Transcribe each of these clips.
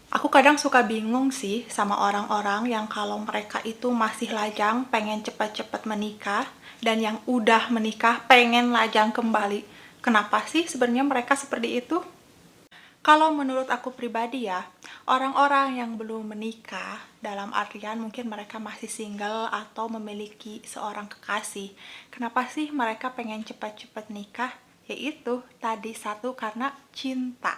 Aku kadang suka bingung sih sama orang-orang yang kalau mereka itu masih lajang pengen cepat-cepat menikah dan yang udah menikah pengen lajang kembali. Kenapa sih sebenarnya mereka seperti itu? Kalau menurut aku pribadi ya, orang-orang yang belum menikah dalam artian mungkin mereka masih single atau memiliki seorang kekasih. Kenapa sih mereka pengen cepat-cepat nikah? Yaitu tadi satu karena cinta.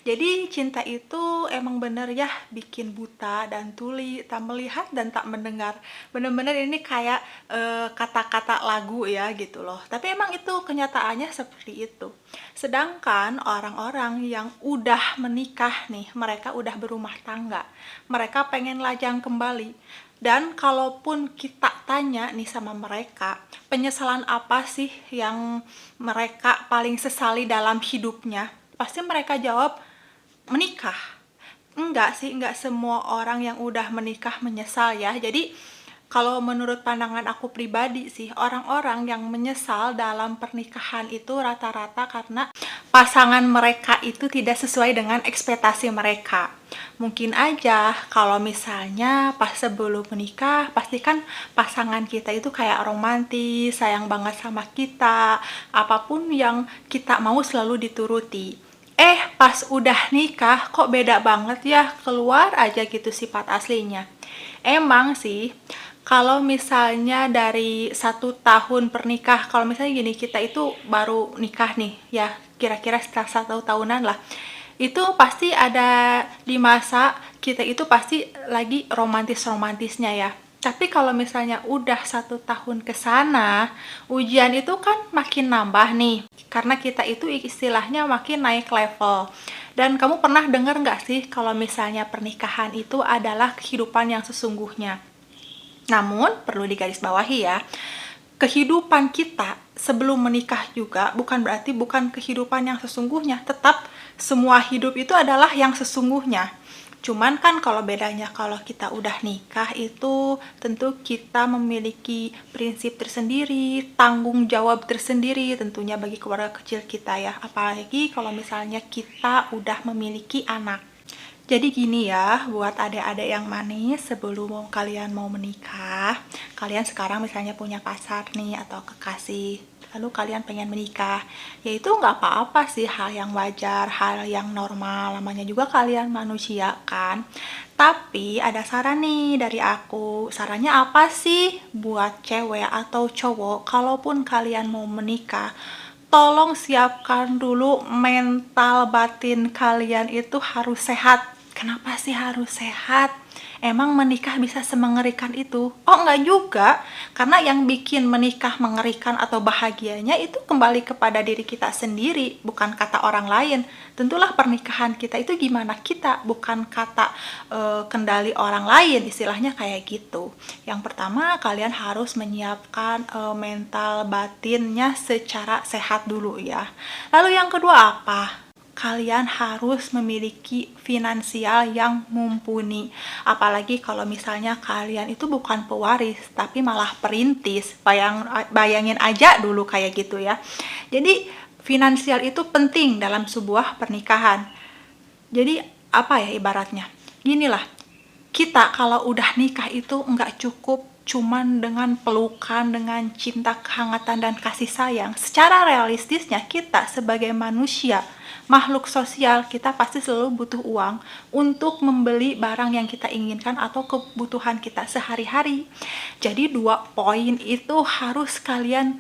Jadi cinta itu emang bener ya bikin buta dan tuli, tak melihat dan tak mendengar. Bener-bener ini kayak kata-kata lagu ya gitu loh. Tapi emang itu kenyataannya seperti itu. Sedangkan orang-orang yang udah menikah nih, mereka udah berumah tangga, mereka pengen lajang kembali. Dan kalaupun kita tanya nih sama mereka, penyesalan apa sih yang mereka paling sesali dalam hidupnya? Pasti mereka jawab menikah. Enggak sih, enggak semua orang yang udah menikah menyesal ya. Jadi kalau menurut pandangan aku pribadi sih, orang-orang yang menyesal dalam pernikahan itu rata-rata karena pasangan mereka itu tidak sesuai dengan ekspektasi mereka. Mungkin aja kalau misalnya pas sebelum menikah, pasti kan pasangan kita itu kayak romantis, sayang banget sama kita, apapun yang kita mau selalu dituruti. Pas udah nikah kok beda banget ya, keluar aja gitu sifat aslinya. Emang sih, kalau misalnya dari 1 tahun pernikah, kalau misalnya gini, kita itu baru nikah nih, ya kira-kira setelah 1 tahunan lah, itu pasti ada di masa kita itu pasti lagi romantis-romantisnya ya. Tapi kalau misalnya udah 1 tahun ke sana, ujian itu kan makin nambah nih. Karena kita itu istilahnya makin naik level. Dan kamu pernah dengar nggak sih kalau misalnya pernikahan itu adalah kehidupan yang sesungguhnya? Namun, perlu digarisbawahi ya, kehidupan kita sebelum menikah juga bukan kehidupan yang sesungguhnya. Tetap semua hidup itu adalah yang sesungguhnya. Cuman kan kalau bedanya kalau kita udah nikah itu tentu kita memiliki prinsip tersendiri, tanggung jawab tersendiri tentunya bagi keluarga kecil kita ya. Apalagi kalau misalnya kita udah memiliki anak. Jadi gini ya, buat adik-adik yang manis, sebelum kalian mau menikah, kalian sekarang misalnya punya pacar nih atau kekasih, lalu kalian pengen menikah, ya itu nggak apa-apa sih, hal yang wajar, hal yang normal, namanya juga kalian manusia kan. Tapi ada saran nih dari aku, sarannya apa sih buat cewek atau cowok, kalaupun kalian mau menikah, tolong siapkan dulu mental batin kalian itu harus sehat. Kenapa sih harus sehat? Emang menikah bisa semengerikan itu? Oh enggak juga, karena yang bikin menikah mengerikan atau bahagianya itu kembali kepada diri kita sendiri, bukan kata orang lain. Tentulah pernikahan kita itu gimana kita, bukan kata kendali orang lain, istilahnya kayak gitu. Yang pertama, kalian harus menyiapkan mental batinnya secara sehat dulu ya. Lalu yang kedua apa? Kalian harus memiliki finansial yang mumpuni. Apalagi kalau misalnya kalian itu bukan pewaris, tapi malah perintis. Bayangin aja dulu kayak gitu ya. Jadi finansial itu penting dalam sebuah pernikahan. Jadi apa ya ibaratnya? Ginilah, kita kalau udah nikah itu nggak cukup cuman dengan pelukan, dengan cinta, kehangatan, dan kasih sayang. Secara realistisnya kita sebagai manusia, makhluk sosial, kita pasti selalu butuh uang untuk membeli barang yang kita inginkan atau kebutuhan kita sehari-hari. Jadi 2 poin itu harus kalian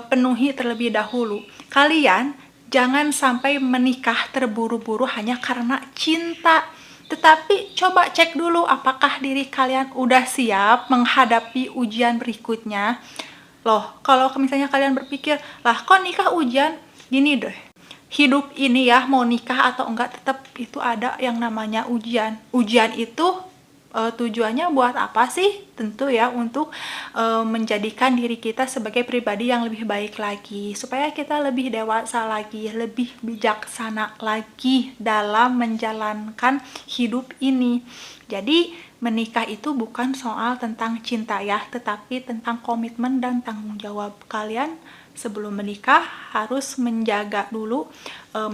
penuhi terlebih dahulu. Kalian jangan sampai menikah terburu-buru hanya karena cinta. Tetapi coba cek dulu apakah diri kalian udah siap menghadapi ujian berikutnya. Loh, kalau misalnya kalian berpikir, lah kok nikah ujian? Gini deh, hidup ini ya mau nikah atau enggak tetap itu ada yang namanya ujian. Ujian itu tujuannya buat apa sih? Tentu ya untuk menjadikan diri kita sebagai pribadi yang lebih baik lagi, supaya kita lebih dewasa lagi, lebih bijaksana lagi dalam menjalankan hidup ini. Jadi menikah itu bukan soal tentang cinta ya, tetapi tentang komitmen dan tanggung jawab. Kalian sebelum menikah harus menjaga dulu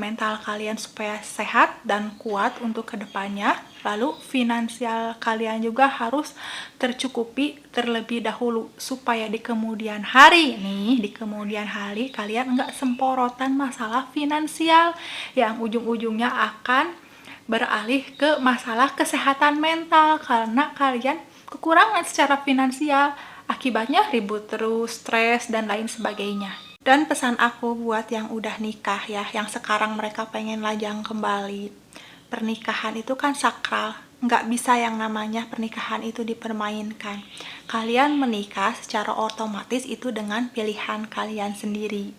mental kalian supaya sehat dan kuat untuk kedepannya. Lalu finansial kalian juga harus tercukupi terlebih dahulu supaya di kemudian hari kalian nggak semporotan masalah finansial yang ujung-ujungnya akan beralih ke masalah kesehatan mental karena kalian kekurangan secara finansial. Akibatnya ribut terus, stres, dan lain sebagainya. Dan pesan aku buat yang udah nikah ya, yang sekarang mereka pengen lajang kembali. Pernikahan itu kan sakral, nggak bisa yang namanya pernikahan itu dipermainkan. Kalian menikah secara otomatis itu dengan pilihan kalian sendiri.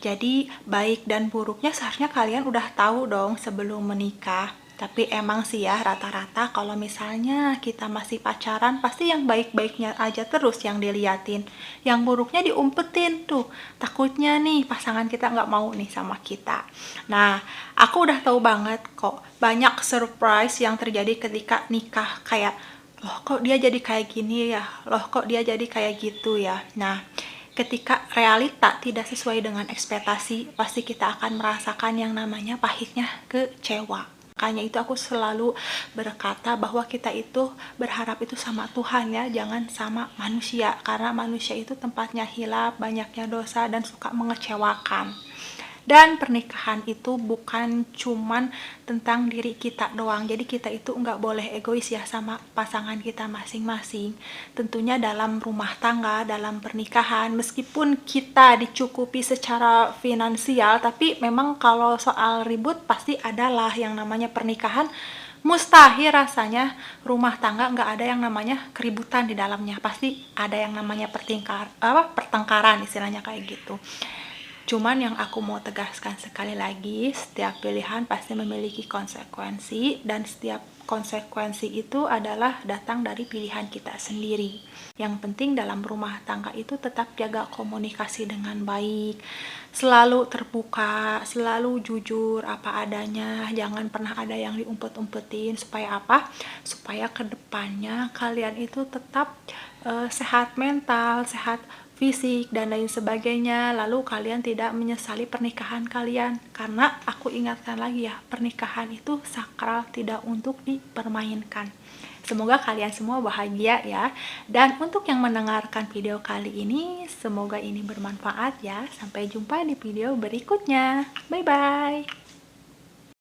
Jadi baik dan buruknya seharusnya kalian udah tahu dong sebelum menikah. Tapi emang sih ya rata-rata kalau misalnya kita masih pacaran pasti yang baik-baiknya aja terus yang diliatin. Yang buruknya diumpetin tuh. Takutnya nih pasangan kita nggak mau nih sama kita. Nah, aku udah tahu banget kok banyak surprise yang terjadi ketika nikah, kayak loh kok dia jadi kayak gini ya, loh kok dia jadi kayak gitu ya. Nah, ketika realita tidak sesuai dengan ekspektasi, pasti kita akan merasakan yang namanya pahitnya kecewa. Makanya itu aku selalu berkata bahwa kita itu berharap itu sama Tuhan ya, jangan sama manusia. Karena manusia itu tempatnya hilaf, banyaknya dosa, dan suka mengecewakan. Dan pernikahan itu bukan cuman tentang diri kita doang. Jadi kita itu nggak boleh egois ya sama pasangan kita masing-masing. Tentunya dalam rumah tangga, dalam pernikahan, meskipun kita dicukupi secara finansial, tapi memang kalau soal ribut pasti adalah yang namanya pernikahan. Mustahil rasanya rumah tangga nggak ada yang namanya keributan di dalamnya. Pasti ada yang namanya pertengkaran istilahnya kayak gitu. Cuman yang aku mau tegaskan sekali lagi, setiap pilihan pasti memiliki konsekuensi, dan setiap konsekuensi itu adalah datang dari pilihan kita sendiri. Yang penting dalam rumah tangga itu tetap jaga komunikasi dengan baik, selalu terbuka, selalu jujur apa adanya, jangan pernah ada yang diumpet-umpetin. Supaya apa? Supaya kedepannya kalian itu tetap sehat mental, sehat fisik, dan lain sebagainya. Lalu kalian tidak menyesali pernikahan kalian. Karena aku ingatkan lagi ya, pernikahan itu sakral, tidak untuk dipermainkan. Semoga kalian semua bahagia ya. Dan untuk yang mendengarkan video kali ini, semoga ini bermanfaat ya. Sampai jumpa di video berikutnya. Bye-bye.